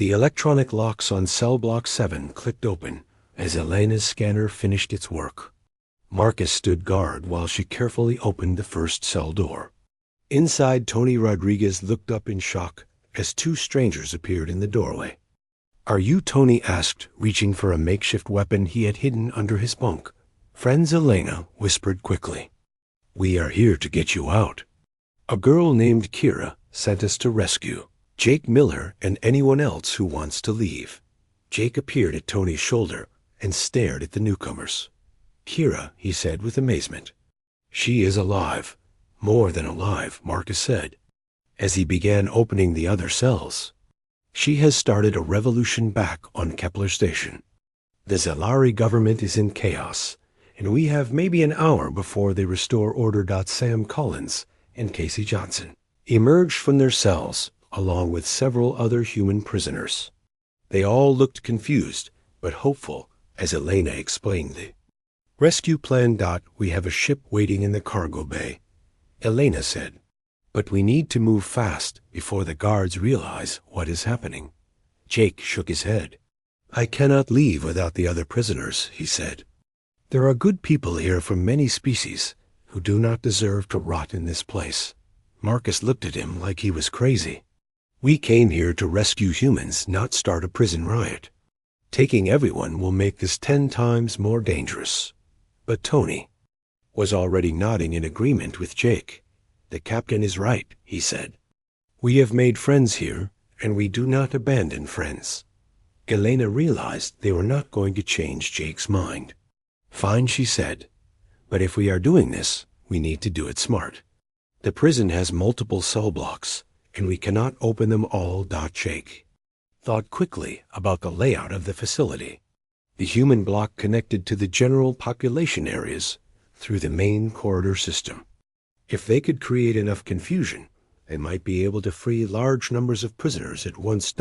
The electronic locks on cell block 7 clicked open as Elena's scanner finished its work. Marcus stood guard while she carefully opened the first cell door. Inside, Tony Rodriguez looked up in shock as two strangers appeared in the doorway. "Are you?" Tony asked, reaching for a makeshift weapon he had hidden under his bunk. "Friends," Elena whispered quickly. "We are here to get you out. A girl named Kira sent us to rescue Jake Miller and anyone else who wants to leave." Jake appeared at Tony's shoulder and stared at the newcomers. "Kira," he said with amazement. "She is alive. More than alive," Marcus said, as he began opening the other cells. "She has started a revolution back on Kepler Station. The Zellari government is in chaos, and we have maybe an hour before they restore order. Sam Collins and Casey Johnson emerged from their cells, along with several other human prisoners. They all looked confused, but hopeful, as Elena explained the rescue plan. "We have a ship waiting in the cargo bay," Elena said. "But we need to move fast before the guards realize what is happening." Jake shook his head. "I cannot leave without the other prisoners," he said. "There are good people here from many species who do not deserve to rot in this place." Marcus looked at him like he was crazy. "We came here to rescue humans, not start a prison riot. Taking everyone will make this 10 times more dangerous." But Tony was already nodding in agreement with Jake. "The captain is right," he said. "We have made friends here, and we do not abandon friends." Elena realized they were not going to change Jake's mind. "Fine," she said. "But if we are doing this, we need to do it smart. The prison has multiple cell blocks, and we cannot open them all." Jake thought quickly about the layout of the facility. The human block connected to the general population areas through the main corridor system. If they could create enough confusion, they might be able to free large numbers of prisoners at once.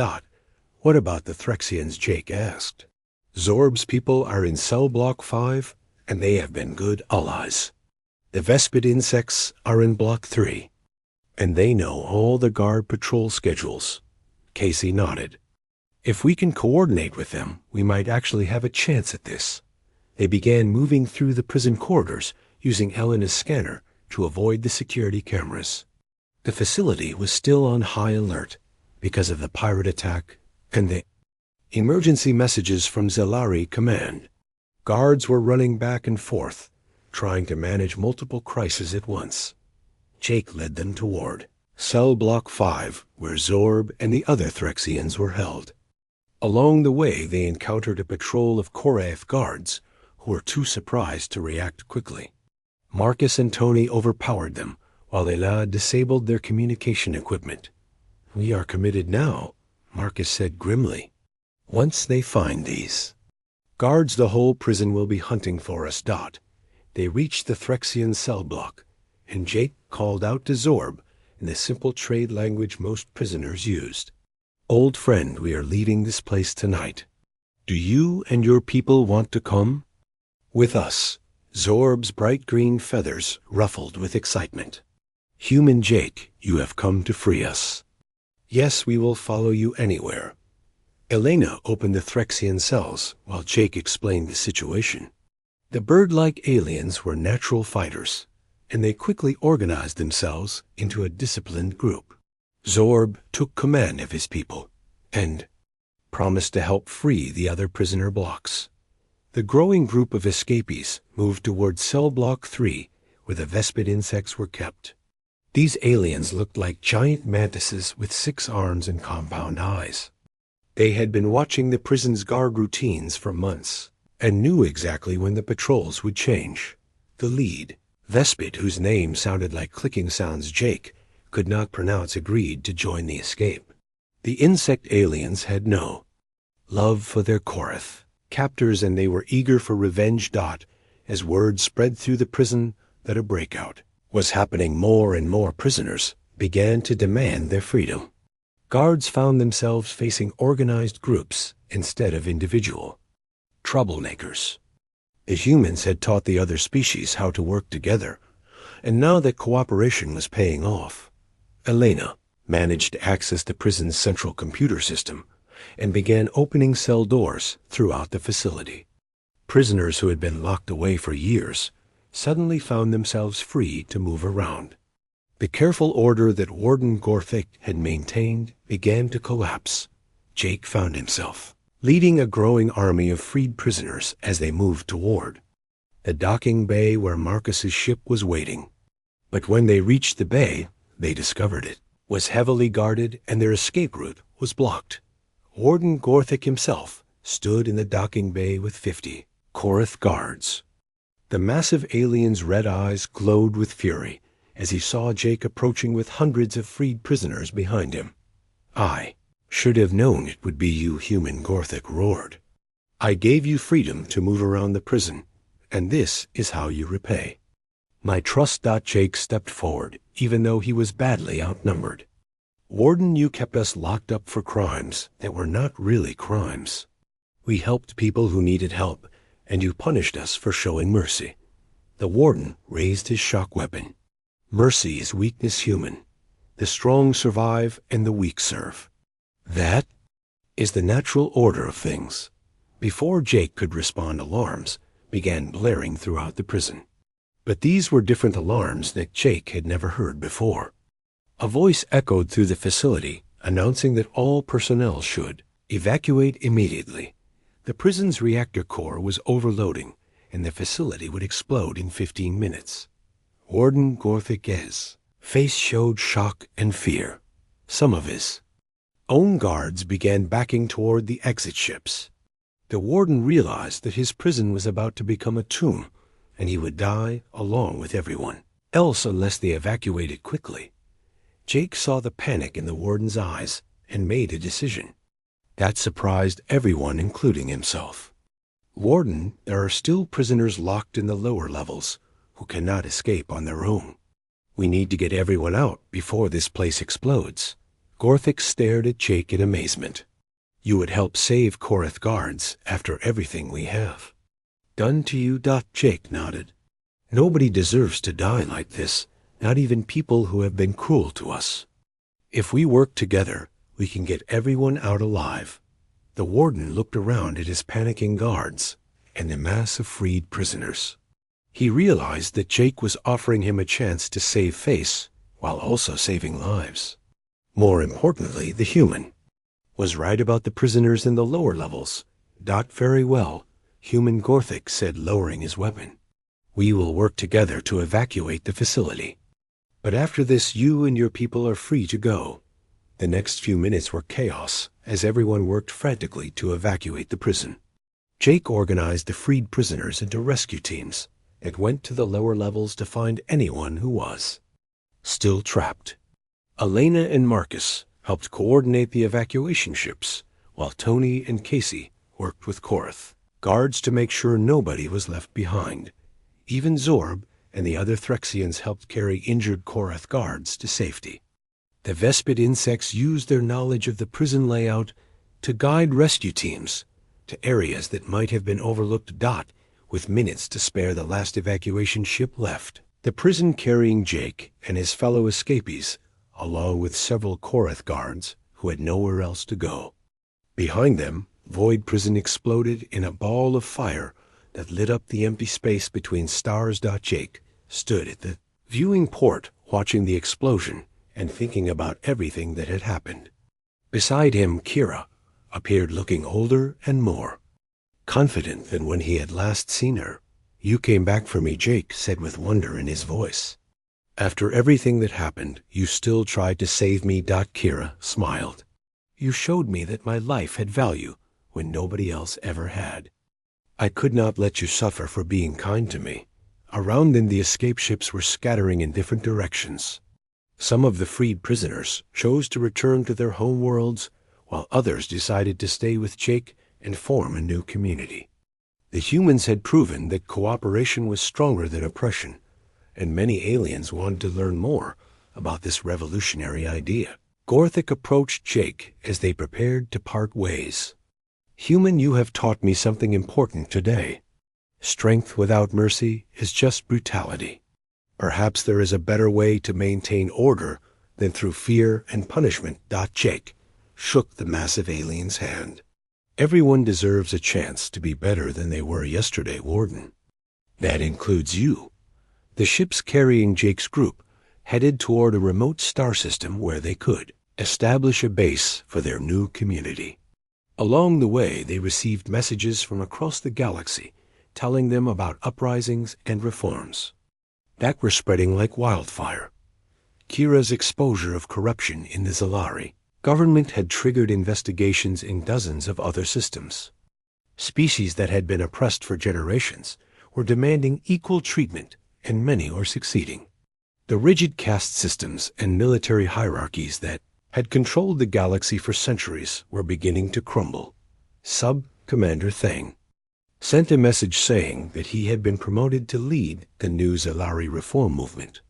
"What about the Threxians?" Jake asked. "Zorb's people are in cell block 5, and they have been good allies. The Vespid insects are in block 3, and they know all the guard patrol schedules." Casey nodded. "If we can coordinate with them, we might actually have a chance at this." They began moving through the prison corridors using Elena's scanner to avoid the security cameras. The facility was still on high alert because of the pirate attack and the emergency messages from Zellari Command. Guards were running back and forth, trying to manage multiple crises at once. Jake led them toward cell block 5, where Zorb and the other Threxians were held. Along the way, they encountered a patrol of Korath guards who were too surprised to react quickly. Marcus and Tony overpowered them, while Elena disabled their communication equipment. "We are committed now," Marcus said grimly. "Once they find these guards, the whole prison will be hunting for us." They reached the Threxian cell block, and Jake called out to Zorb in the simple trade language most prisoners used. "Old friend, we are leaving this place tonight. Do you and your people want to come with us?" Zorb's bright green feathers ruffled with excitement. "Human Jake, you have come to free us." "Yes, we will follow you anywhere." Elena opened the Threxian cells while Jake explained the situation. The bird-like aliens were natural fighters, and they quickly organized themselves into a disciplined group. Zorb took command of his people and promised to help free the other prisoner blocks. The growing group of escapees moved toward cell block 3, where the Vespid insects were kept. These aliens looked like giant mantises with 6 arms and compound eyes. They had been watching the prison's guard routines for months and knew exactly when the patrols would change. The lead, Vespid, whose name sounded like clicking sounds Jake could not pronounce, agreed to join the escape. The insect aliens had no love for their Korath captors, and they were eager for revenge. As word spread through the prison that a breakout was happening, more and more prisoners began to demand their freedom. Guards found themselves facing organized groups instead of individual troublemakers. The humans had taught the other species how to work together, and now that cooperation was paying off, Elena managed to access the prison's central computer system and began opening cell doors throughout the facility. Prisoners who had been locked away for years suddenly found themselves free to move around. The careful order that Warden Gorthic had maintained began to collapse. Jake found himself leading a growing army of freed prisoners as they moved toward the docking bay where Marcus's ship was waiting. But when they reached the bay, they discovered it was heavily guarded and their escape route was blocked. Warden Gorthic himself stood in the docking bay with 50 Korath guards. The massive alien's red eyes glowed with fury as he saw Jake approaching with hundreds of freed prisoners behind him. "I should have known it would be you," human Gorthic roared. "I gave you freedom to move around the prison, and this is how you repay my trust." Jake stepped forward, even though he was badly outnumbered. "Warden, you kept us locked up for crimes that were not really crimes. We helped people who needed help, and you punished us for showing mercy." The warden raised his shock weapon. "Mercy is weakness, human. The strong survive and the weak serve. That is the natural order of things." Before Jake could respond, alarms began blaring throughout the prison. But these were different alarms that Jake had never heard before. A voice echoed through the facility, announcing that all personnel should evacuate immediately. The prison's reactor core was overloading, and the facility would explode in 15 minutes. Warden Gorthic's face showed shock and fear. Some of his own guards began backing toward the exit ships. The warden realized that his prison was about to become a tomb, and he would die along with everyone else unless they evacuated quickly. Jake saw the panic in the warden's eyes and made a decision. That surprised everyone, including himself. "Warden, there are still prisoners locked in the lower levels who cannot escape on their own. We need to get everyone out before this place explodes." Gorthic stared at Jake in amazement. "You would help save Korath guards after everything we have done to you?" Jake nodded. "Nobody deserves to die like this, not even people who have been cruel to us. If we work together, we can get everyone out alive." The warden looked around at his panicking guards and the mass of freed prisoners. He realized that Jake was offering him a chance to save face while also saving lives. More importantly, the human was right about the prisoners in the lower levels. "Very well," human Gorthic said, lowering his weapon. "We will work together to evacuate the facility. But after this, you and your people are free to go." The next few minutes were chaos as everyone worked frantically to evacuate the prison. Jake organized the freed prisoners into rescue teams and went to the lower levels to find anyone who was still trapped. Elena and Marcus helped coordinate the evacuation ships, while Tony and Casey worked with Korath guards to make sure nobody was left behind. Even Zorb and the other Threxians helped carry injured Korath guards to safety. The Vespid insects used their knowledge of the prison layout to guide rescue teams to areas that might have been overlooked. With minutes to spare, the last evacuation ship left the prison carrying Jake and his fellow escapees, along with several Korath guards who had nowhere else to go. Behind them, Void Prison exploded in a ball of fire that lit up the empty space between stars. Jake stood at the viewing port watching the explosion and thinking about everything that had happened. Beside him, Kira appeared, looking older and more confident than when he had last seen her. "You came back for me," Jake said with wonder in his voice. "After everything that happened, you still tried to save me." Kira smiled. "You showed me that my life had value when nobody else ever had. I could not let you suffer for being kind to me." Around them, the escape ships were scattering in different directions. Some of the freed prisoners chose to return to their home worlds, while others decided to stay with Jake and form a new community. The humans had proven that cooperation was stronger than oppression, and many aliens wanted to learn more about this revolutionary idea. Gorthic approached Jake as they prepared to part ways. "Human, you have taught me something important today. Strength without mercy is just brutality. Perhaps there is a better way to maintain order than through fear and punishment." Jake shook the massive alien's hand. Everyone deserves a chance to be better than they were yesterday, Warden. That includes you. The ships carrying Jake's group headed toward a remote star system where they could establish a base for their new community. Along the way, they received messages from across the galaxy telling them about uprisings and reforms that were spreading like wildfire. Kira's exposure of corruption in the Zalari government had triggered investigations in dozens of other systems. Species that had been oppressed for generations were demanding equal treatment, and many were succeeding. The rigid caste systems and military hierarchies that had controlled the galaxy for centuries were beginning to crumble. Sub-Commander Thane sent a message saying that he had been promoted to lead the new Zalari reform movement.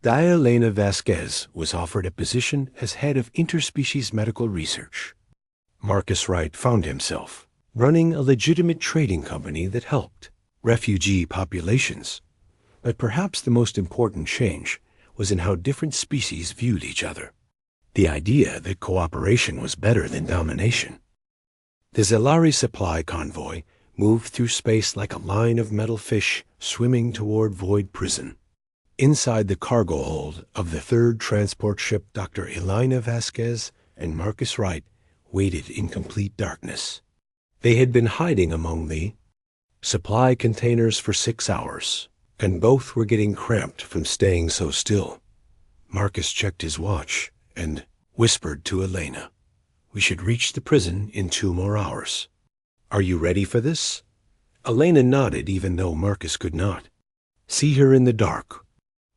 Dialena Vasquez was offered a position as head of interspecies medical research. Marcus Wright found himself running a legitimate trading company that helped refugee populations. But perhaps the most important change was in how different species viewed each other. The idea that cooperation was better than domination. The Zalari supply convoy moved through space like a line of metal fish swimming toward Void Prison. Inside the cargo hold of the third transport ship, Dr. Elena Vasquez and Marcus Wright waited in complete darkness. They had been hiding among the supply containers for 6 hours, and both were getting cramped from staying so still. Marcus checked his watch and whispered to Elena, "We should reach the prison in 2 more hours. Are you ready for this?" Elena nodded, even though Marcus could not see her in the dark.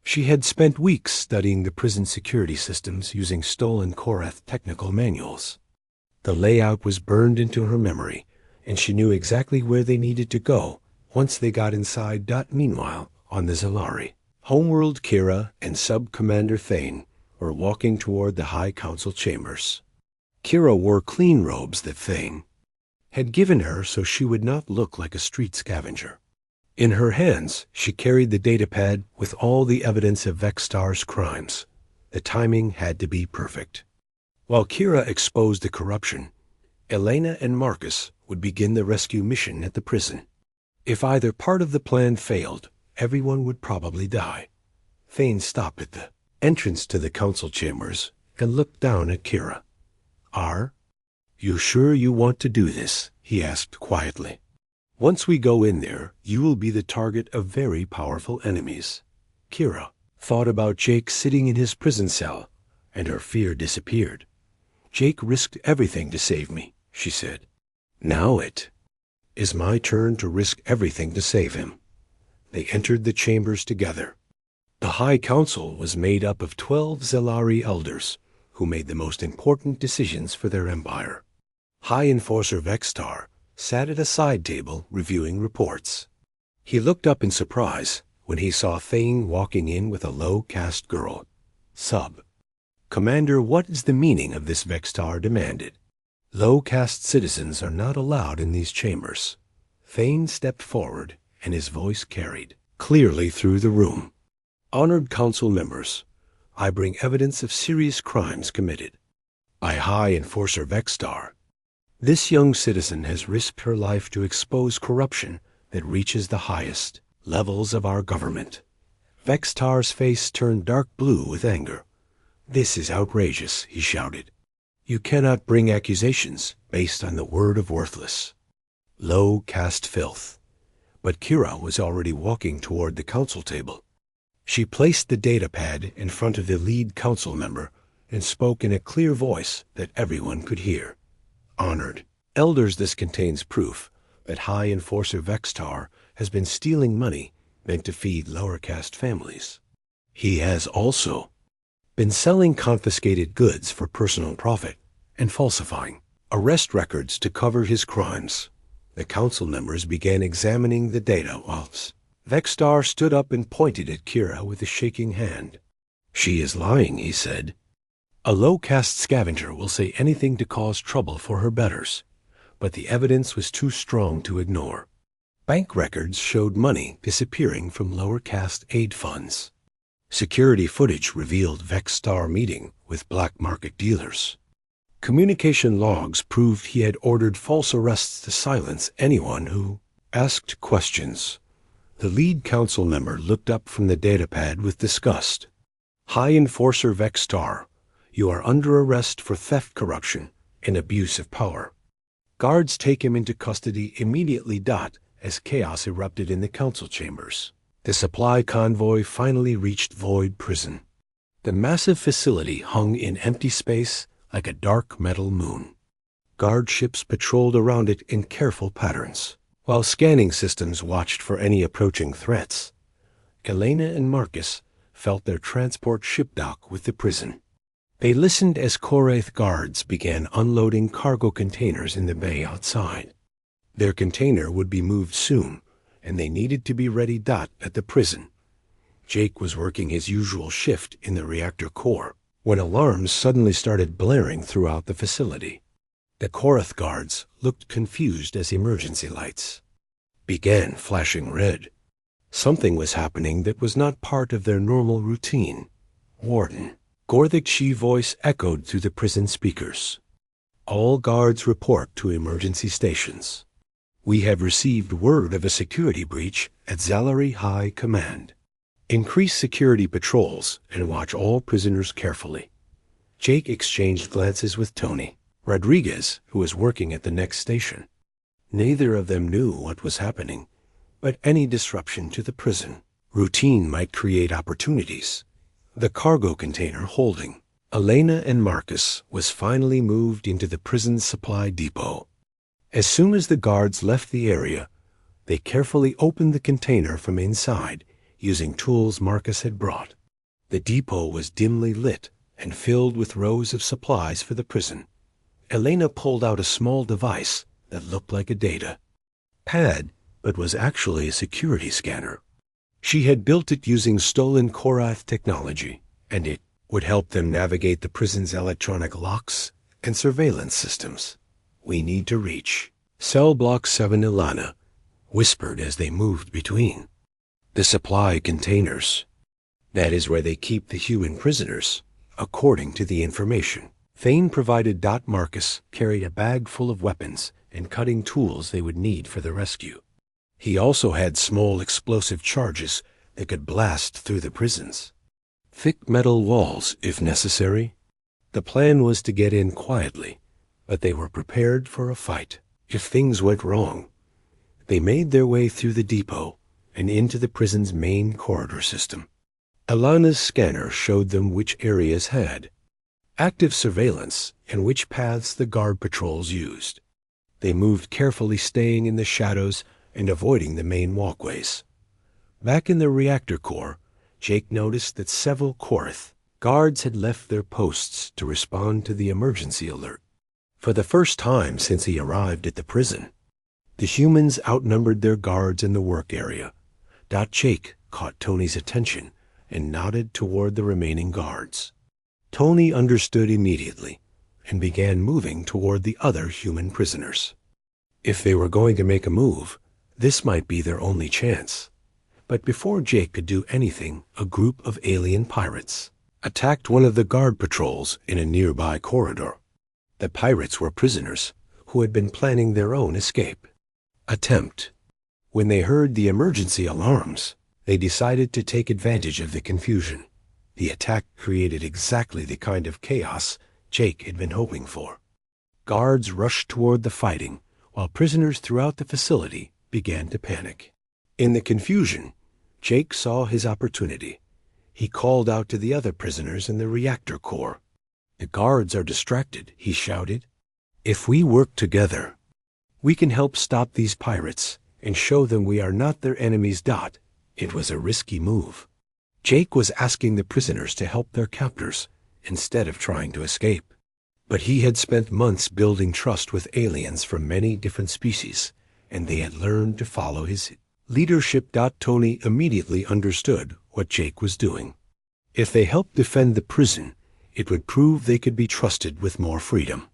She had spent weeks studying the prison security systems using stolen Korath technical manuals. The layout was burned into her memory, and she knew exactly where they needed to go once they got inside. Meanwhile, on the Zalari, Homeworld Kira and Sub-Commander Thane were walking toward the High Council chambers. Kira wore clean robes that Thane had given her so she would not look like a street scavenger. In her hands, she carried the datapad with all the evidence of Vextar's crimes. The timing had to be perfect. While Kira exposed the corruption, Elena and Marcus would begin the rescue mission at the prison. If either part of the plan failed, everyone would probably die. Thane stopped at the entrance to the council chambers and looked down at Kira. "Are you sure you want to do this?" he asked quietly. "Once we go in there, you will be the target of very powerful enemies." Kira thought about Jake sitting in his prison cell, and her fear disappeared. "Jake risked everything to save me," she said. "Now it is my turn to risk everything to save him." They entered the chambers together. The High Council was made up of 12 Zalari elders who made the most important decisions for their empire. High Enforcer Vextar sat at a side table reviewing reports. He looked up in surprise when he saw Thane walking in with a low-caste girl. "Commander, what is the meaning of this?" Vextar demanded. "Low-caste citizens are not allowed in these chambers." Thane stepped forward, and his voice carried clearly through the room. "Honored council members, I bring evidence of serious crimes committed by High Enforcer Vextar. This young citizen has risked her life to expose corruption that reaches the highest levels of our government." Vextar's face turned dark blue with anger. "This is outrageous," he shouted. "You cannot bring accusations based on the word of worthless, low-caste filth." But Kira was already walking toward the council table. She placed the datapad in front of the lead council member and spoke in a clear voice that everyone could hear. "Honored elders, this contains proof that High Enforcer Vextar has been stealing money meant to feed lower caste families. He has also been selling confiscated goods for personal profit and falsifying arrest records to cover his crimes." The council members began examining the data whilst Vextar stood up and pointed at Kira with a shaking hand. "She is lying," he said. "A low-caste scavenger will say anything to cause trouble for her betters." But the evidence was too strong to ignore. Bank records showed money disappearing from lower caste aid funds. Security footage revealed Vextar meeting with black market dealers. Communication logs proved he had ordered false arrests to silence anyone who asked questions. The lead council member looked up from the datapad with disgust. High Enforcer Vexstar, you are under arrest for theft, corruption, and abuse of power. Guards take him into custody immediately. As chaos erupted in the council chambers, the supply convoy finally reached Void Prison. The massive facility hung in empty space like a dark metal moon. Guard ships patrolled around it in careful patterns, while scanning systems watched for any approaching threats. Elena and Marcus felt their transport ship dock with the prison. They listened as Korath guards began unloading cargo containers in the bay outside. Their container would be moved soon, and they needed to be ready. At the prison, Jake was working his usual shift in the reactor core when alarms suddenly started blaring throughout the facility. The Korath guards looked confused as emergency lights began flashing red. Something was happening that was not part of their normal routine. Warden Gorthik's voice echoed through the prison speakers. All guards report to emergency stations. We have received word of a security breach at Zalari High Command. Increase security patrols and watch all prisoners carefully. Jake exchanged glances with Tony Rodriguez, who was working at the next station. Neither of them knew what was happening, but any disruption to the prison routine might create opportunities. The cargo container holding Elena and Marcus was finally moved into the prison's supply depot. As soon as the guards left the area, they carefully opened the container from inside using tools Marcus had brought. The depot was dimly lit and filled with rows of supplies for the prison. Elena pulled out a small device that looked like a data pad, but was actually a security scanner. She had built it using stolen Korath technology, and it would help them navigate the prison's electronic locks and surveillance systems. We need to reach Cell Block 7. Ilana whispered as they moved between the supply containers. That is where they keep the human prisoners, according to the information Thane provided. Marcus carried a bag full of weapons and cutting tools they would need for the rescue. He also had small explosive charges that could blast through the prisons. Thick metal walls, if necessary. The plan was to get in quietly, but they were prepared for a fight if things went wrong. They made their way through the depot and into the prison's main corridor system. Alana's scanner showed them which areas had active surveillance and which paths the guard patrols used. They moved carefully, staying in the shadows and avoiding the main walkways. Back in the reactor core, Jake noticed that several Korath guards had left their posts to respond to the emergency alert. For the first time since he arrived at the prison, the humans outnumbered their guards in the work area. Jake caught Tony's attention and nodded toward the remaining guards. Tony understood immediately and began moving toward the other human prisoners. If they were going to make a move, this might be their only chance. But before Jake could do anything, a group of alien pirates attacked one of the guard patrols in a nearby corridor. The pirates were prisoners who had been planning their own escape attempt. When they heard the emergency alarms, they decided to take advantage of the confusion. The attack created exactly the kind of chaos Jake had been hoping for. Guards rushed toward the fighting, while prisoners throughout the facility began to panic. In the confusion, Jake saw his opportunity. He called out to the other prisoners in the reactor core. "The guards are distracted," he shouted. "If we work together, we can help stop these pirates and show them we are not their enemies." It was a risky move. Jake was asking the prisoners to help their captors instead of trying to escape. But he had spent months building trust with aliens from many different species, and they had learned to follow his leadership. Tony immediately understood what Jake was doing. If they helped defend the prison, it would prove they could be trusted with more freedom.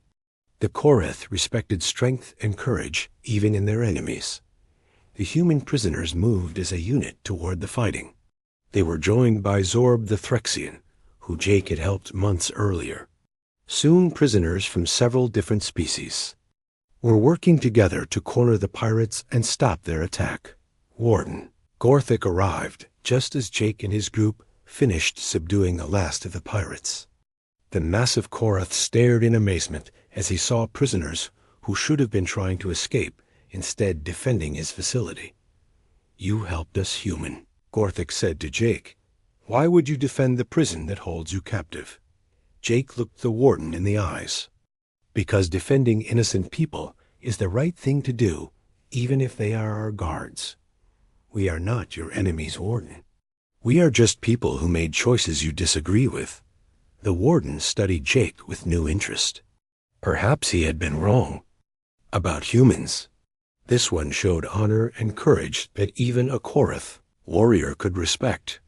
The Korath respected strength and courage even in their enemies. The human prisoners moved as a unit toward the fighting. They were joined by Zorb the Threxian, who Jake had helped months earlier. Soon prisoners from several different species were working together to corner the pirates and stop their attack. Warden Gorthic arrived just as Jake and his group finished subduing the last of the pirates. The massive Korath stared in amazement as he saw prisoners who should have been trying to escape, instead defending his facility. "You helped us, human," Gorthic said to Jake. "Why would you defend the prison that holds you captive?" Jake looked the warden in the eyes. "Because defending innocent people is the right thing to do, even if they are our guards. We are not your enemies, Warden. We are just people who made choices you disagree with." The warden studied Jake with new interest. Perhaps he had been wrong about humans. This one showed honor and courage that even a Korath warrior could respect.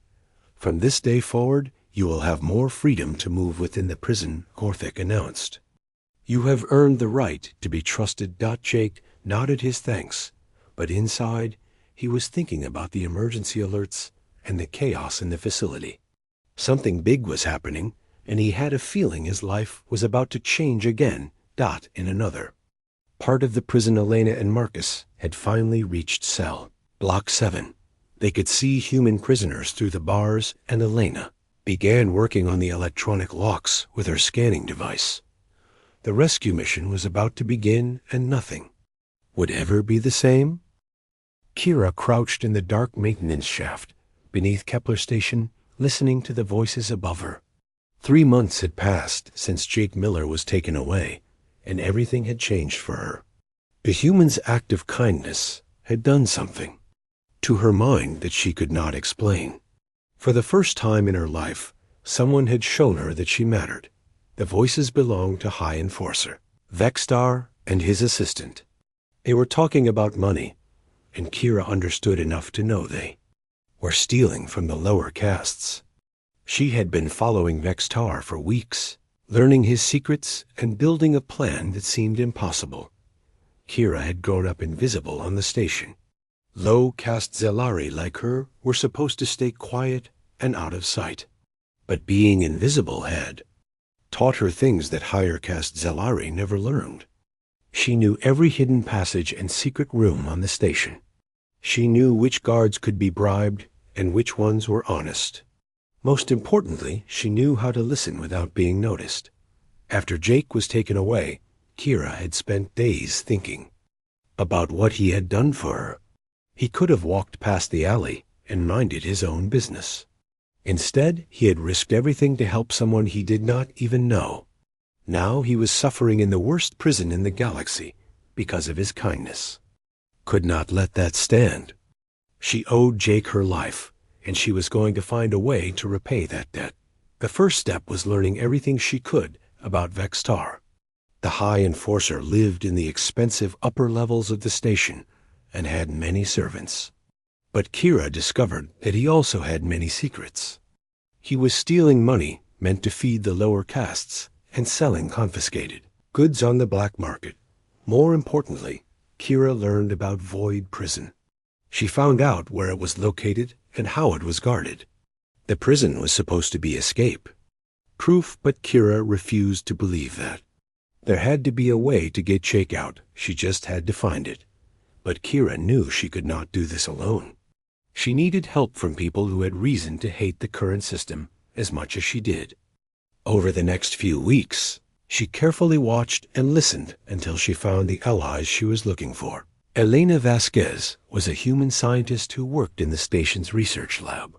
"From this day forward, you will have more freedom to move within the prison," Gorthic announced. "You have earned the right to be trusted." Jake nodded his thanks, but inside, he was thinking about the emergency alerts and the chaos in the facility. Something big was happening, and he had a feeling his life was about to change again. In another part of the prison, Elena and Marcus had finally reached cell Block 7. They could see human prisoners through the bars, and Elena began working on the electronic locks with her scanning device. The rescue mission was about to begin, and nothing would ever be the same. Kira crouched in the dark maintenance shaft beneath Kepler Station, listening to the voices above her. 3 months had passed since Jake Miller was taken away, and everything had changed for her. The human's act of kindness had done something to her mind that she could not explain. For the first time in her life, someone had shown her that she mattered. The voices belonged to High Enforcer Vexstar and his assistant. They were talking about money, and Kira understood enough to know they were stealing from the lower castes. She had been following Vexstar for weeks, learning his secrets and building a plan that seemed impossible. Kira had grown up invisible on the station. Low-caste Zelari like her were supposed to stay quiet and out of sight. But being invisible had taught her things that higher-caste Zelari never learned. She knew every hidden passage and secret room on the station. She knew which guards could be bribed and which ones were honest. Most importantly, she knew how to listen without being noticed. After Jake was taken away, Kira had spent days thinking about what he had done for her. He could have walked past the alley and minded his own business. Instead, he had risked everything to help someone he did not even know. Now he was suffering in the worst prison in the galaxy because of his kindness. Could not let that stand. She owed Jake her life, and she was going to find a way to repay that debt. The first step was learning everything she could about Vexstar. The High Enforcer lived in the expensive upper levels of the station and had many servants. But Kira discovered that he also had many secrets. He was stealing money meant to feed the lower castes and selling confiscated goods on the black market. More importantly, Kira learned about Void Prison. She found out where it was located and how it was guarded. The prison was supposed to be escape proof, but Kira refused to believe that. There had to be a way to get Jake out. She just had to find it. But Kira knew she could not do this alone. She needed help from people who had reason to hate the current system as much as she did. Over the next few weeks, she carefully watched and listened until she found the allies she was looking for. Elena Vasquez was a human scientist who worked in the station's research lab.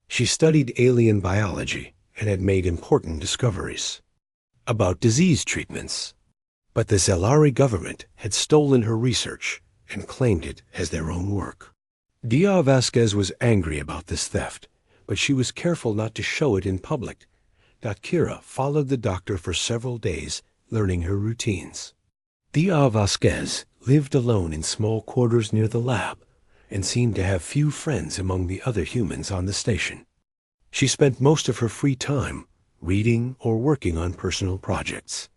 She studied alien biology and had made important discoveries about disease treatments. But the Zelari government had stolen her research and claimed it as their own work. Dia Vasquez was angry about this theft, but she was careful not to show it in public. Kira followed the doctor for several days, learning her routines. Dia Vasquez lived alone in small quarters near the lab and seemed to have few friends among the other humans on the station. She spent most of her free time reading or working on personal projects.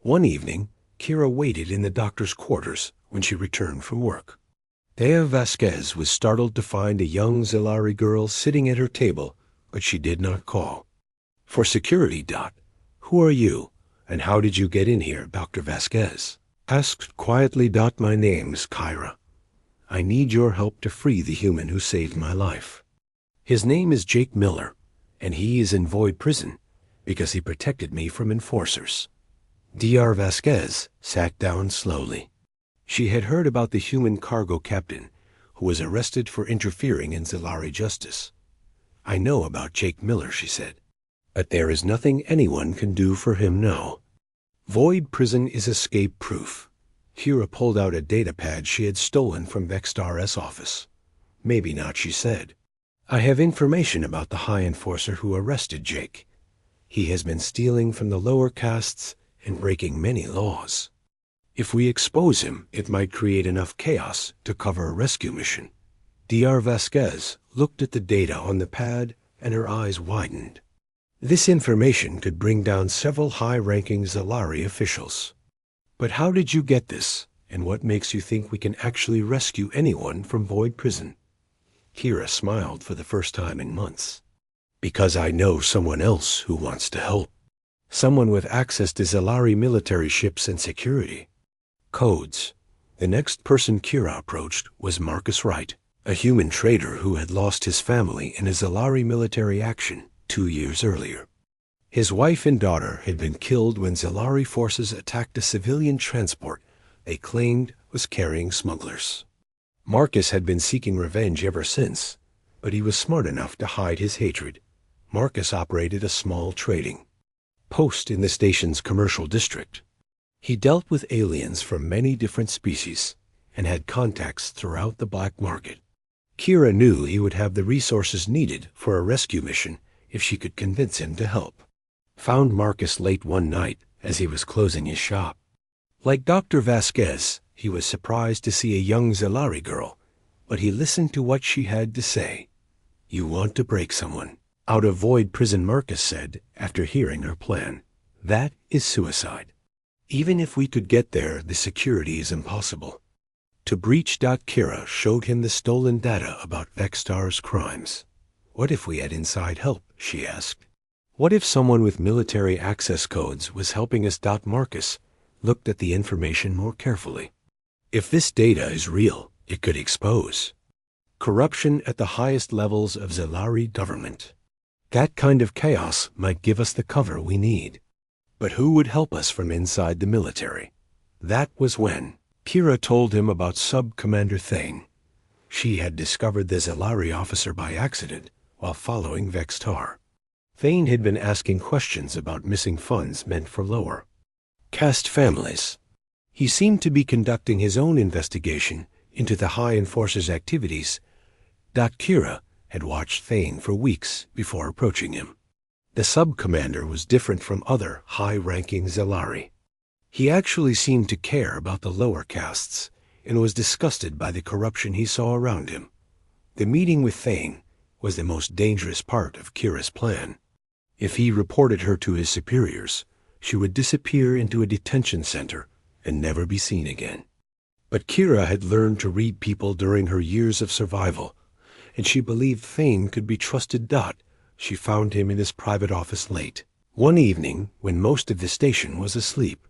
One evening, Kira waited in the doctor's quarters when she returned from work. Dia Vasquez was startled to find a young Zelari girl sitting at her table, but she did not call. For security, "Who are you?" And how did you get in here, Dr. Vasquez? Asked quietly. My name's Kyra. I need your help to free the human who saved my life. His name is Jake Miller, and he is in Void Prison because he protected me from enforcers. Dr. Vasquez sat down slowly. She had heard about the human cargo captain who was arrested for interfering in Zalari justice. I know about Jake Miller, she said, but there is nothing anyone can do for him now. Void Prison is escape-proof. Kira pulled out a datapad she had stolen from Vextar's office. Maybe not, she said. I have information about the High Enforcer who arrested Jake. He has been stealing from the lower castes and breaking many laws. If we expose him, it might create enough chaos to cover a rescue mission. Dr. Vasquez looked at the data on the pad and her eyes widened. This information could bring down several high-ranking Zalari officials. But how did you get this, and what makes you think we can actually rescue anyone from Void Prison? Kira smiled for the first time in months. Because I know someone else who wants to help. Someone with access to Zalari military ships and security. Codes. The next person Kira approached was Marcus Wright, a human trader who had lost his family in a Zalari military action 2 years earlier. His wife and daughter had been killed when Zalari forces attacked a civilian transport they claimed was carrying smugglers. Marcus had been seeking revenge ever since, but he was smart enough to hide his hatred. Marcus operated a small trading post in the station's commercial district. He dealt with aliens from many different species and had contacts throughout the black market. Kira knew he would have the resources needed for a rescue mission if she could convince him to help. Found Marcus late one night as he was closing his shop. Like Dr. Vasquez, he was surprised to see a young Zalari girl, but he listened to what she had to say. You want to break someone out of Void Prison, Marcus said after hearing her plan. That is suicide. Even if we could get there, the security is impossible. To breach. Kira showed him the stolen data about Vextar's crimes. What if we had inside help, she asked. What if someone with military access codes was helping us? Marcus looked at the information more carefully. If this data is real, it could expose corruption at the highest levels of Zalari government. That kind of chaos might give us the cover we need. But who would help us from inside the military? That was when Kira told him about Sub-Commander Thane. She had discovered the Zalari officer by accident while following Vextar. Thane had been asking questions about missing funds meant for lower caste families. He seemed to be conducting his own investigation into the High Enforcer's activities. Kira had watched Thane for weeks before approaching him. The sub-commander was different from other high-ranking Zalari. He actually seemed to care about the lower castes and was disgusted by the corruption he saw around him. The meeting with Thane was the most dangerous part of Kira's plan. If he reported her to his superiors, she would disappear into a detention center and never be seen again. But Kira had learned to read people during her years of survival, and she believed Thane could be trusted. She found him in his private office late one evening when most of the station was asleep.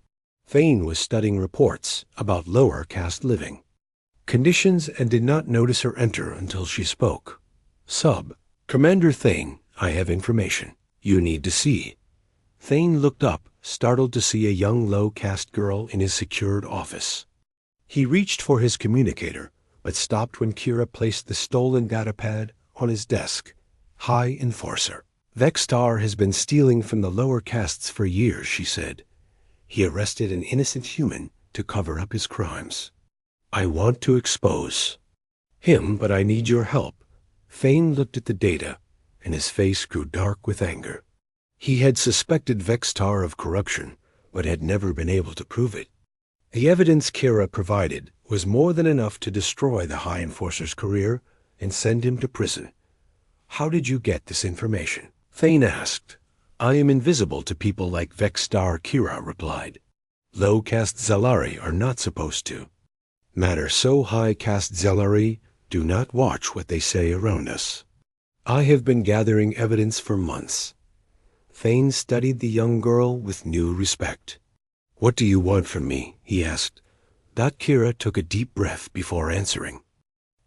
Thane was studying reports about lower caste living conditions and did not notice her enter until she spoke. Commander Thane, I have information you need to see. Thane looked up, startled to see a young low-caste girl in his secured office. He reached for his communicator, but stopped when Kira placed the stolen datapad on his desk. High Enforcer. Vextar has been stealing from the lower castes for years, she said. He arrested an innocent human to cover up his crimes. I want to expose him, but I need your help. Thane looked at the data, and his face grew dark with anger. He had suspected Vextar of corruption, but had never been able to prove it. The evidence Kira provided was more than enough to destroy the High Enforcer's career and send him to prison. How did you get this information? Thane asked. I am invisible to people like Vextar, Kira replied. Low-caste Zalari are not supposed to. Matter so high-caste Zalari do not watch what they say around us. I have been gathering evidence for months. Thane studied the young girl with new respect. "What do you want from me?" he asked. Kira took a deep breath before answering.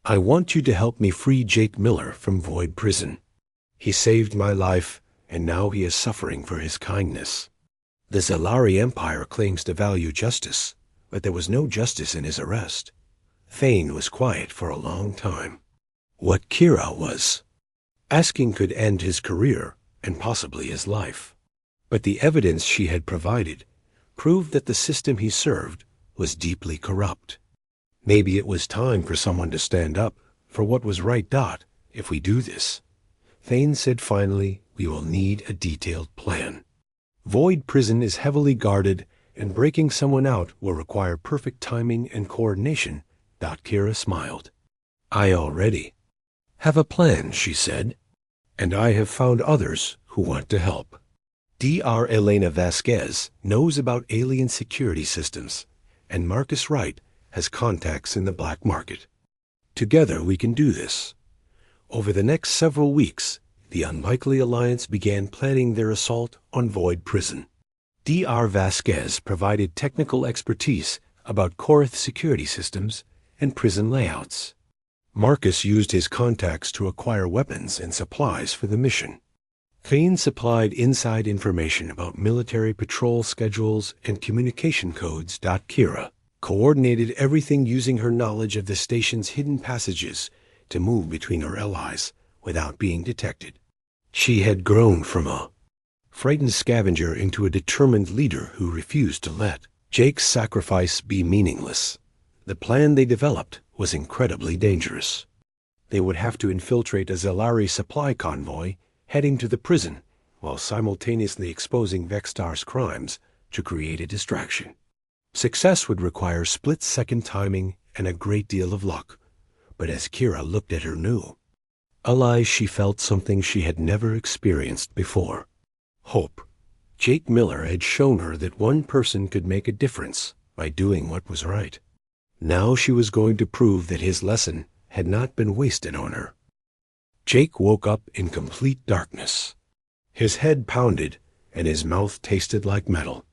"I want you to help me free Jake Miller from Void Prison. He saved my life, and now he is suffering for his kindness. The Zalari Empire claims to value justice, but there was no justice in his arrest." Thane was quiet for a long time. What Kira was asking could end his career and possibly his life. But the evidence she had provided proved that the system he served was deeply corrupt. Maybe it was time for someone to stand up for what was right. If we do this, Thane said finally, we will need a detailed plan. Void Prison is heavily guarded, and breaking someone out will require perfect timing and coordination. Kira smiled. "I already have a plan," she said, "and I have found others who want to help. Dr. Elena Vasquez knows about alien security systems, and Marcus Wright has contacts in the black market. Together we can do this." Over the next several weeks, the Unlikely Alliance began planning their assault on Void Prison. Dr. Vasquez provided technical expertise about Korath security systems and prison layouts. Marcus used his contacts to acquire weapons and supplies for the mission. Thane supplied inside information about military patrol schedules and communication codes. Kira coordinated everything using her knowledge of the station's hidden passages to move between her allies without being detected. She had grown from a frightened scavenger into a determined leader who refused to let Jake's sacrifice be meaningless. The plan they developed was incredibly dangerous. They would have to infiltrate a Zalari supply convoy heading to the prison while simultaneously exposing Vextar's crimes to create a distraction. Success would require split-second timing and a great deal of luck, but as Kira looked at her new ally, she felt something she had never experienced before. Hope. Jake Miller had shown her that one person could make a difference by doing what was right. Now she was going to prove that his lesson had not been wasted on her. Jake woke up in complete darkness. His head pounded, and his mouth tasted like metal.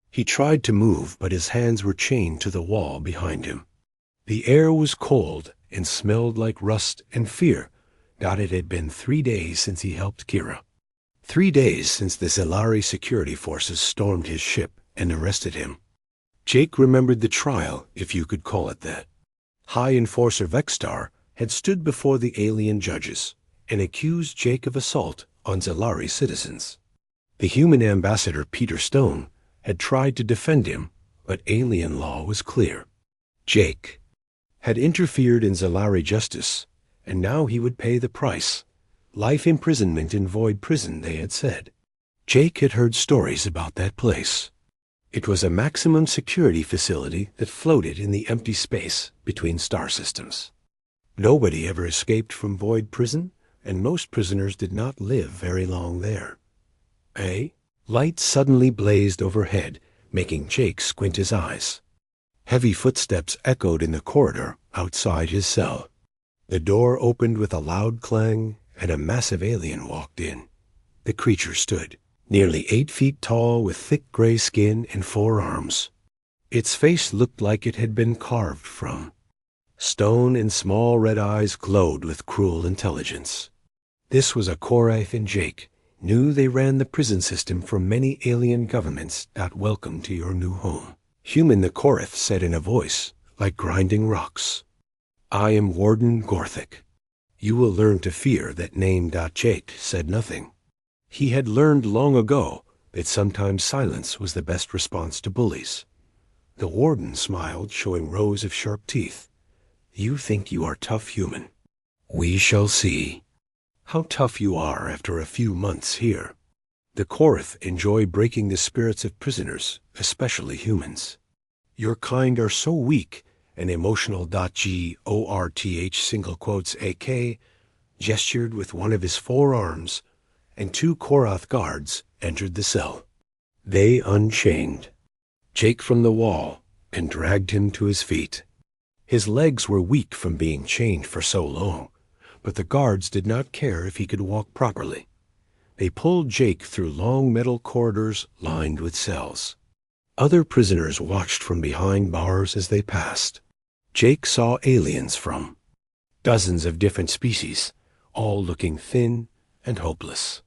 He tried to move, but his hands were chained to the wall behind him. The air was cold and smelled like rust and fear. It had been 3 days since he helped Kira. 3 days since the Zalari security forces stormed his ship and arrested him. Jake remembered the trial, if you could call it that. High Enforcer Vextar had stood before the alien judges and accused Jake of assault on Zalari citizens. The human ambassador Peter Stone had tried to defend him, but alien law was clear. Jake had interfered in Zalari justice, and now he would pay the price. Life imprisonment in Void Prison, they had said. Jake had heard stories about that place. It was a maximum security facility that floated in the empty space between star systems. Nobody ever escaped from Void Prison, and most prisoners did not live very long there. Light suddenly blazed overhead, making Jake squint his eyes. Heavy footsteps echoed in the corridor outside his cell. The door opened with a loud clang, and a massive alien walked in. The creature stood, nearly 8 feet tall, with thick gray skin and 4 arms. Its face looked like it had been carved from stone, and small red eyes glowed with cruel intelligence. This was a Korath, and Jake knew they ran the prison system for many alien governments. Welcome to your new home. Human, the Korath said in a voice like grinding rocks. I am Warden Gorthic. You will learn to fear that name. Jake said nothing. He had learned long ago that sometimes silence was the best response to bullies. The warden smiled, showing rows of sharp teeth. You think you are tough, human. We shall see how tough you are after a few months here. The Korath enjoy breaking the spirits of prisoners, especially humans. Your kind are so weak and emotional. Gorth single quotes AK gestured with one of his 4 arms, and 2 Korath guards entered the cell. They unchained Jake from the wall and dragged him to his feet. His legs were weak from being chained for so long, but the guards did not care if he could walk properly. They pulled Jake through long metal corridors lined with cells. Other prisoners watched from behind bars as they passed. Jake saw aliens from dozens of different species, all looking thin and hopeless.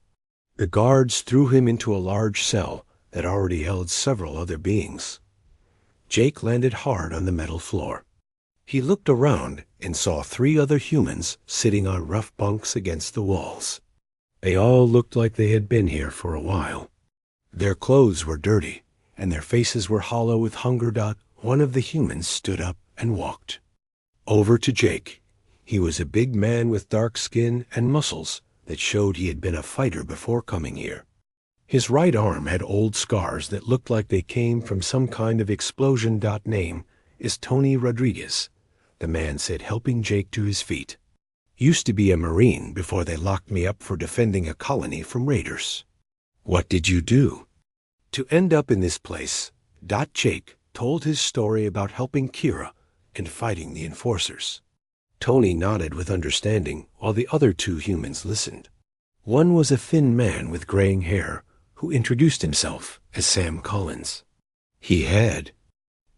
The guards threw him into a large cell that already held several other beings. Jake landed hard on the metal floor. He looked around and saw 3 other humans sitting on rough bunks against the walls. They all looked like they had been here for a while. Their clothes were dirty, and their faces were hollow with hunger. One of the humans stood up and walked over to Jake. He was a big man with dark skin and muscles that showed he had been a fighter before coming here. His right arm had old scars that looked like they came from some kind of explosion. Name is Tony Rodriguez, the man said, helping Jake to his feet. Used to be a Marine before they locked me up for defending a colony from raiders. What did you do to end up in this place? Jake told his story about helping Kira and fighting the enforcers. Tony nodded with understanding while the other 2 humans listened. One was a thin man with graying hair who introduced himself as Sam Collins. He had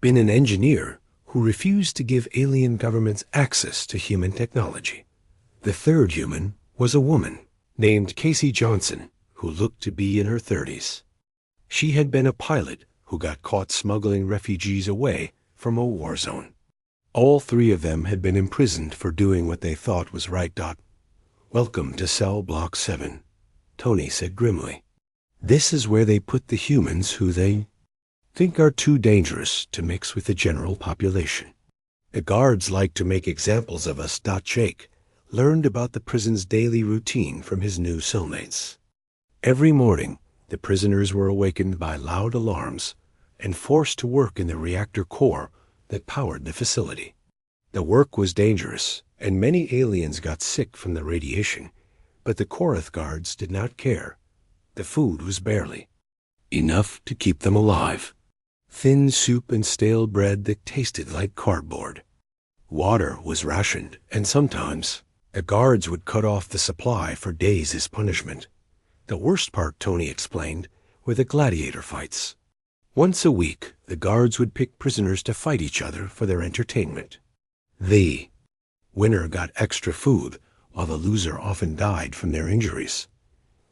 been an engineer who refused to give alien governments access to human technology. The third human was a woman named Casey Johnson, who looked to be in her 30s. She had been a pilot who got caught smuggling refugees away from a war zone. All 3 of them had been imprisoned for doing what they thought was right. Welcome to Cell Block 7, Tony said grimly. This is where they put the humans who they think are too dangerous to mix with the general population. The guards like to make examples of us. Jake learned about the prison's daily routine from his new cellmates. Every morning, the prisoners were awakened by loud alarms and forced to work in the reactor core that powered the facility. The work was dangerous, and many aliens got sick from the radiation, but the Korath guards did not care. The food was barely enough to keep them alive. Thin soup and stale bread that tasted like cardboard. Water was rationed, and sometimes the guards would cut off the supply for days as punishment. The worst part, Tony explained, were the gladiator fights. Once a week, the guards would pick prisoners to fight each other for their entertainment. The winner got extra food, while the loser often died from their injuries.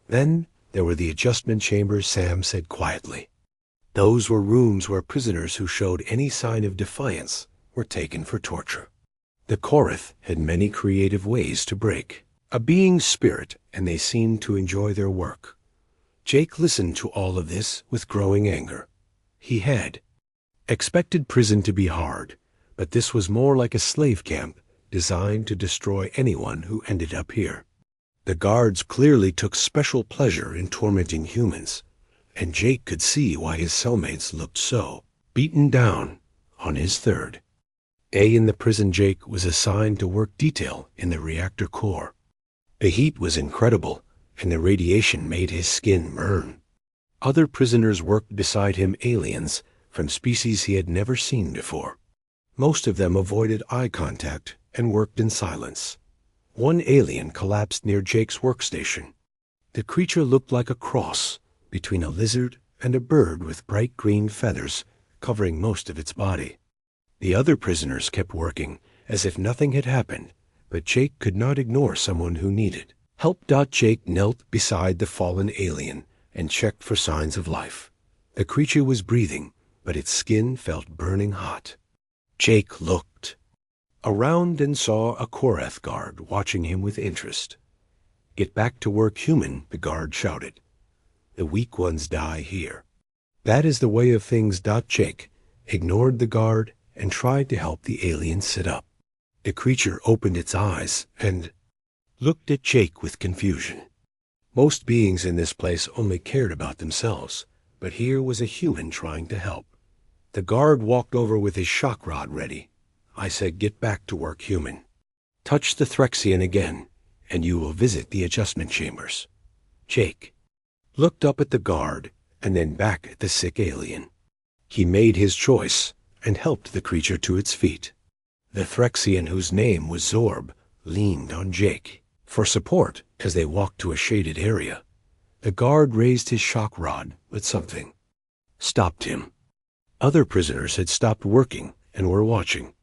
Then there were the adjustment chambers, Sam said quietly. Those were rooms where prisoners who showed any sign of defiance were taken for torture. The Korath had many creative ways to break a being's spirit, and they seemed to enjoy their work. Jake listened to all of this with growing anger. He had expected prison to be hard, but this was more like a slave camp designed to destroy anyone who ended up here. The guards clearly took special pleasure in tormenting humans, and Jake could see why his cellmates looked so beaten down on his 3rd day in the prison. Jake was assigned to work detail in the reactor core. The heat was incredible, and the radiation made his skin burn. Other prisoners worked beside him, aliens from species he had never seen before. Most of them avoided eye contact and worked in silence. One alien collapsed near Jake's workstation. The creature looked like a cross between a lizard and a bird with bright green feathers covering most of its body. The other prisoners kept working as if nothing had happened, but Jake could not ignore someone who needed help. Jake knelt beside the fallen alien and checked for signs of life. The creature was breathing, but its skin felt burning hot. Jake looked around and saw a Korath guard watching him with interest. Get back to work, human, the guard shouted. The weak ones die here. That is the way of things. Jake ignored the guard and tried to help the alien sit up. The creature opened its eyes and looked at Jake with confusion. Most beings in this place only cared about themselves, but here was a human trying to help. The guard walked over with his shock rod ready. I said, get back to work, human. Touch the Threxian again, and you will visit the adjustment chambers. Jake looked up at the guard and then back at the sick alien. He made his choice and helped the creature to its feet. The Threxian, whose name was Zorb, leaned on Jake for support as they walked to a shaded area. The guard raised his shock rod, but something stopped him. Other prisoners had stopped working and were watching.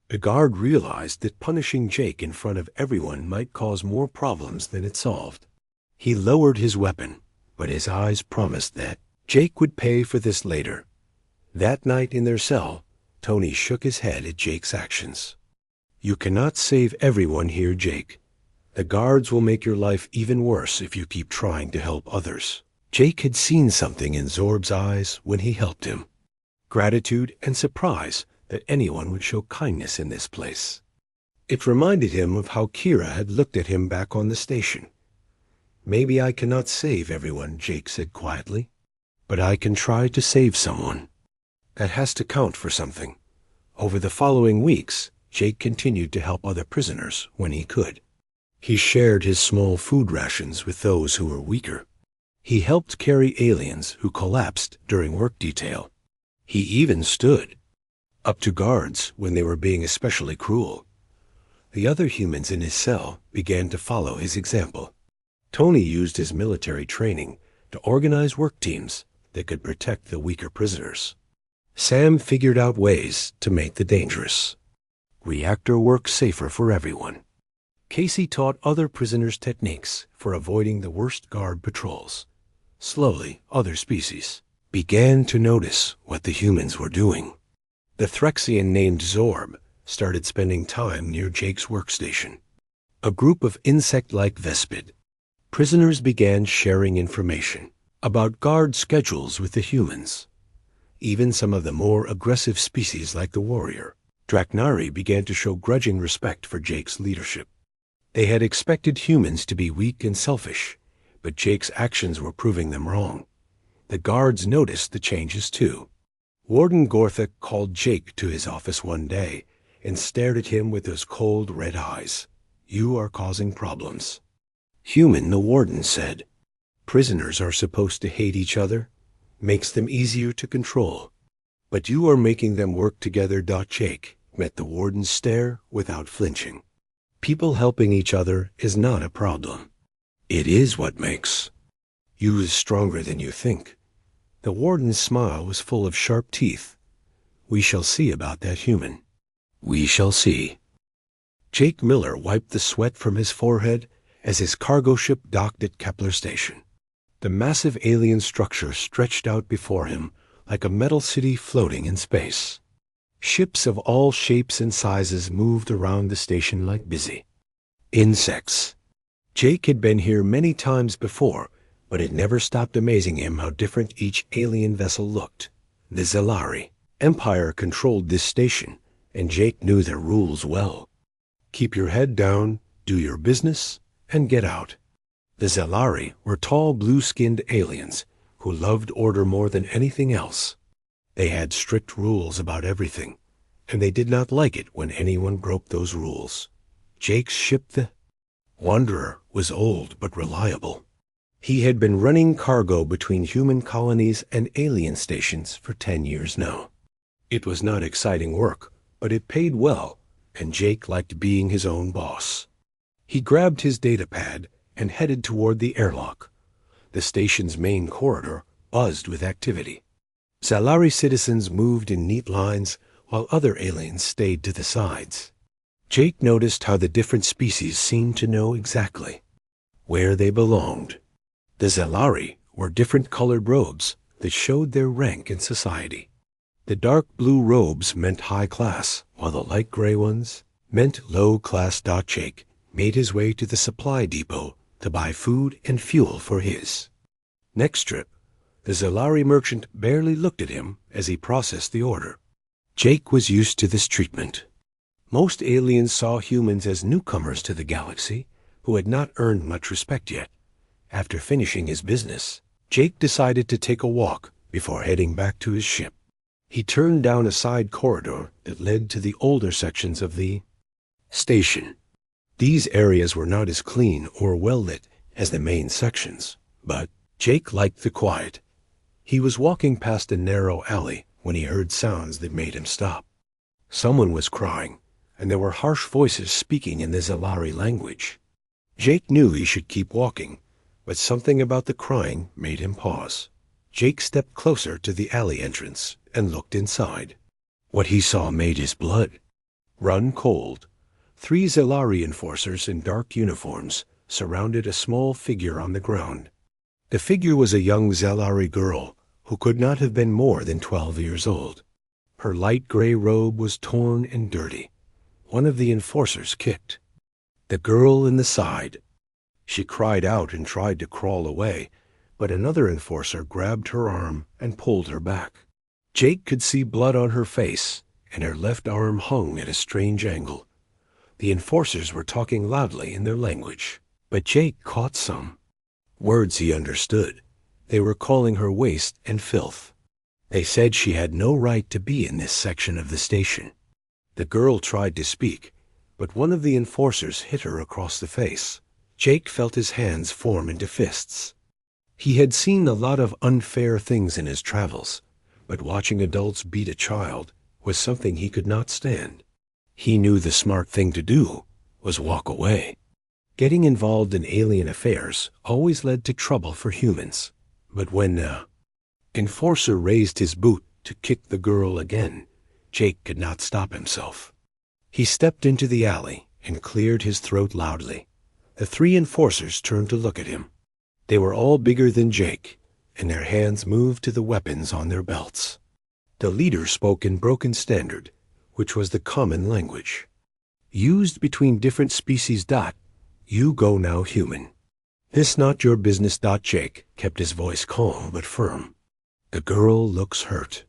The guard realized that punishing Jake in front of everyone might cause more problems than it solved. He lowered his weapon, but his eyes promised that Jake would pay for this later. That night in their cell, Tony shook his head at Jake's actions. "You cannot save everyone here, Jake. The guards will make your life even worse if you keep trying to help others." Jake had seen something in Zorb's eyes when he helped him. Gratitude and surprise that anyone would show kindness in this place. It reminded him of how Kira had looked at him back on the station. "Maybe I cannot save everyone," Jake said quietly, "but I can try to save someone. That has to count for something." Over the following weeks, Jake continued to help other prisoners when he could. He shared his small food rations with those who were weaker. He helped carry aliens who collapsed during work detail. He even stood up to guards when they were being especially cruel. The other humans in his cell began to follow his example. Tony used his military training to organize work teams that could protect the weaker prisoners. Sam figured out ways to make the dangerous reactor work safer for everyone. Casey taught other prisoners techniques for avoiding the worst guard patrols. Slowly, other species began to notice what the humans were doing. The Threxian named Zorb started spending time near Jake's workstation. A group of insect-like Vespid prisoners began sharing information about guard schedules with the humans. Even some of the more aggressive species like the warrior, Draknari, began to show grudging respect for Jake's leadership. They had expected humans to be weak and selfish, but Jake's actions were proving them wrong. The guards noticed the changes too. Warden Gorthik called Jake to his office one day and stared at him with those cold red eyes. "You are causing problems." "Human," the warden said. "Prisoners are supposed to hate each other. Makes them easier to control. But you are making them work together." Jake met the warden's stare without flinching. "People helping each other is not a problem. It is what makes you stronger than you think." The warden's smile was full of sharp teeth. "We shall see about that, human. We shall see." Jake Miller wiped the sweat from his forehead as his cargo ship docked at Kepler Station. The massive alien structure stretched out before him like a metal city floating in space. Ships of all shapes and sizes moved around the station like busy insects. Jake had been here many times before, but it never stopped amazing him how different each alien vessel looked. The Zelari Empire controlled this station, and Jake knew their rules well. Keep your head down, do your business, and get out. The Zelari were tall, blue-skinned aliens who loved order more than anything else. They had strict rules about everything, and they did not like it when anyone broke those rules. Jake's ship, the Wanderer, was old but reliable. He had been running cargo between human colonies and alien stations for 10 years now. It was not exciting work, but it paid well, and Jake liked being his own boss. He grabbed his data pad and headed toward the airlock. The station's main corridor buzzed with activity. Zalari citizens moved in neat lines while other aliens stayed to the sides. Jake noticed how the different species seemed to know exactly where they belonged. The Zalari wore different colored robes that showed their rank in society. The dark blue robes meant high class, while the light gray ones meant low class. Jake made his way to the supply depot to buy food and fuel for his next trip. The Zalari merchant barely looked at him as he processed the order. Jake was used to this treatment. Most aliens saw humans as newcomers to the galaxy who had not earned much respect yet. After finishing his business, Jake decided to take a walk before heading back to his ship. He turned down a side corridor that led to the older sections of the station. These areas were not as clean or well-lit as the main sections, but Jake liked the quiet. He was walking past a narrow alley when he heard sounds that made him stop. Someone was crying, and there were harsh voices speaking in the Zalari language. Jake knew he should keep walking, but something about the crying made him pause. Jake stepped closer to the alley entrance and looked inside. What he saw made his blood run cold. 3 Zelari enforcers in dark uniforms surrounded a small figure on the ground. The figure was a young Zelari girl who could not have been more than 12 years old. Her light gray robe was torn and dirty. One of the enforcers kicked the girl in the side. She cried out and tried to crawl away, but another enforcer grabbed her arm and pulled her back. Jake could see blood on her face, and her left arm hung at a strange angle. The enforcers were talking loudly in their language, but Jake caught some words he understood. They were calling her waste and filth. They said she had no right to be in this section of the station. The girl tried to speak, but one of the enforcers hit her across the face. Jake felt his hands form into fists. He had seen a lot of unfair things in his travels, but watching adults beat a child was something he could not stand. He knew the smart thing to do was walk away. Getting involved in alien affairs always led to trouble for humans, but when the enforcer raised his boot to kick the girl again, Jake could not stop himself. He stepped into the alley and cleared his throat loudly. The 3 enforcers turned to look at him. They were all bigger than Jake, and their hands moved to the weapons on their belts. The leader spoke in broken standard, which was the common language used between different species. You go now, human. This not your business. Jake kept his voice calm but firm. The girl looks hurt.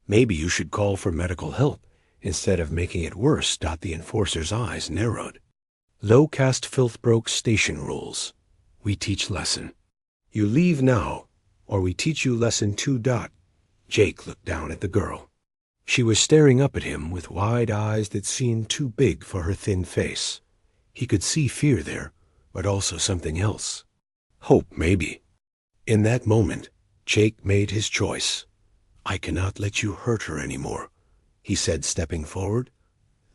Maybe you should call for medical help instead of making it worse. The enforcer's eyes narrowed. Low caste filth broke station rules. We teach lesson. You leave now, or we teach you lesson 2. Jake looked down at the girl. She was staring up at him with wide eyes that seemed too big for her thin face. He could see fear there, but also something else. Hope, maybe. In that moment, Jake made his choice. I cannot let you hurt her anymore, he said, stepping forward.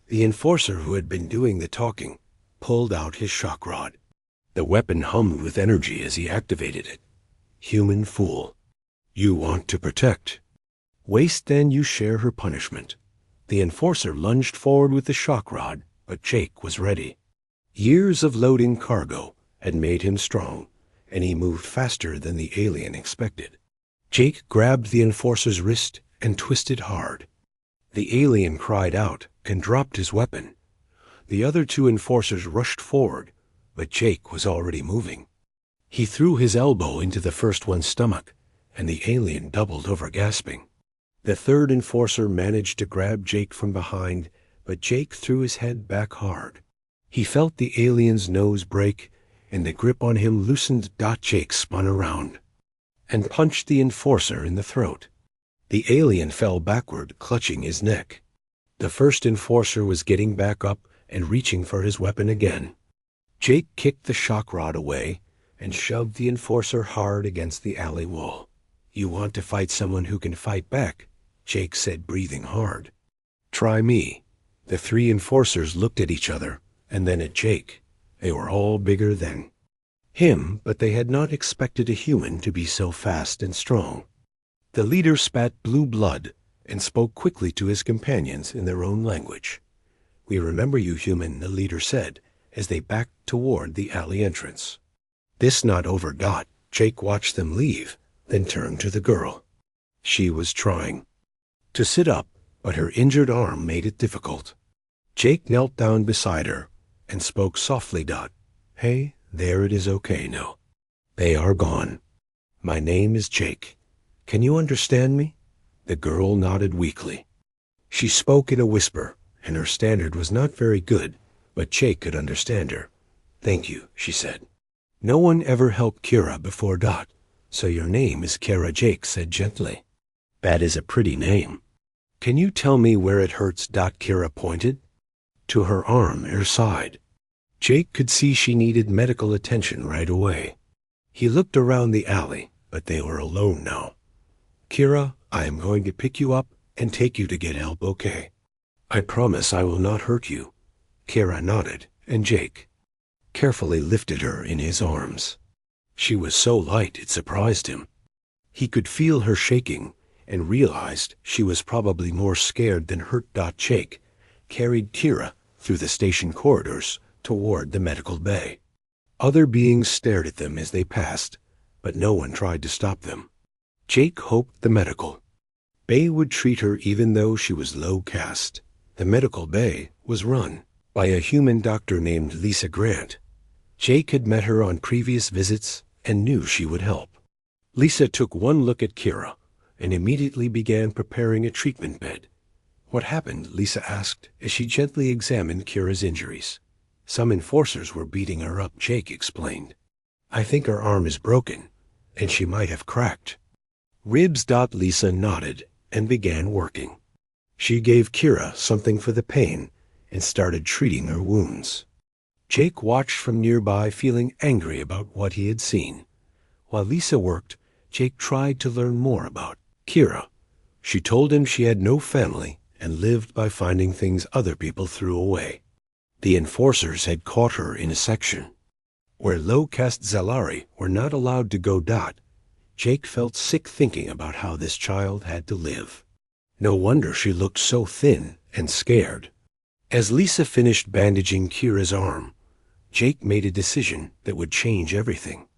The enforcer who had been doing the talking pulled out his shock rod. The weapon hummed with energy as he activated it. Human fool. You want to protect. Waste, then you share her punishment. The enforcer lunged forward with the shock rod, but Jake was ready. Years of loading cargo had made him strong, and he moved faster than the alien expected. Jake grabbed the enforcer's wrist and twisted hard. The alien cried out and dropped his weapon. The other 2 enforcers rushed forward, but Jake was already moving. He threw his elbow into the first one's stomach, and the alien doubled over, gasping. The 3rd enforcer managed to grab Jake from behind, but Jake threw his head back hard. He felt the alien's nose break, and the grip on him loosened. Jake spun around and punched the enforcer in the throat. The alien fell backward, clutching his neck. The 1st enforcer was getting back up and reaching for his weapon again. Jake kicked the shock rod away and shoved the enforcer hard against the alley wall. You want to fight someone who can fight back, Jake said, breathing hard. Try me. The 3 enforcers looked at each other and then at Jake. They were all bigger than him, but they had not expected a human to be so fast and strong. The leader spat blue blood and spoke quickly to his companions in their own language. We remember you, human, the leader said, as they backed toward the alley entrance. This not over. Jake watched them leave, then turned to the girl. She was trying to sit up, but her injured arm made it difficult. Jake knelt down beside her and spoke softly. Hey, there, it is okay now. They are gone. My name is Jake. Can you understand me? The girl nodded weakly. She spoke in a whisper, and her standard was not very good, but Jake could understand her. Thank you, she said. No one ever helped Kira before. So your name is Kira, Jake said gently. That is a pretty name. Can you tell me where it hurts? Kira pointed to her arm at her side. Jake could see she needed medical attention right away. He looked around the alley, but they were alone now. Kira, I am going to pick you up and take you to get help, okay? I promise I will not hurt you. Kira nodded, and Jake carefully lifted her in his arms. She was so light it surprised him. He could feel her shaking and realized she was probably more scared than hurt. Jake carried Kira through the station corridors toward the medical bay. Other beings stared at them as they passed, but no one tried to stop them. Jake hoped the medical bay would treat her even though she was low caste. The medical bay was run by a human doctor named Lisa Grant. Jake had met her on previous visits and knew she would help. Lisa took one look at Kira and immediately began preparing a treatment bed. "What happened?" Lisa asked as she gently examined Kira's injuries. "Some enforcers were beating her up," Jake explained. "I think her arm is broken, and she might have cracked ribs." Lisa nodded and began working. She gave Kira something for the pain and started treating her wounds. Jake watched from nearby, feeling angry about what he had seen. While Lisa worked, Jake tried to learn more about Kira. She told him she had no family and lived by finding things other people threw away. The enforcers had caught her in a section where low-caste Zalari were not allowed to go. Jake felt sick thinking about how this child had to live. No wonder she looked so thin and scared. As Lisa finished bandaging Kira's arm, Jake made a decision that would change everything.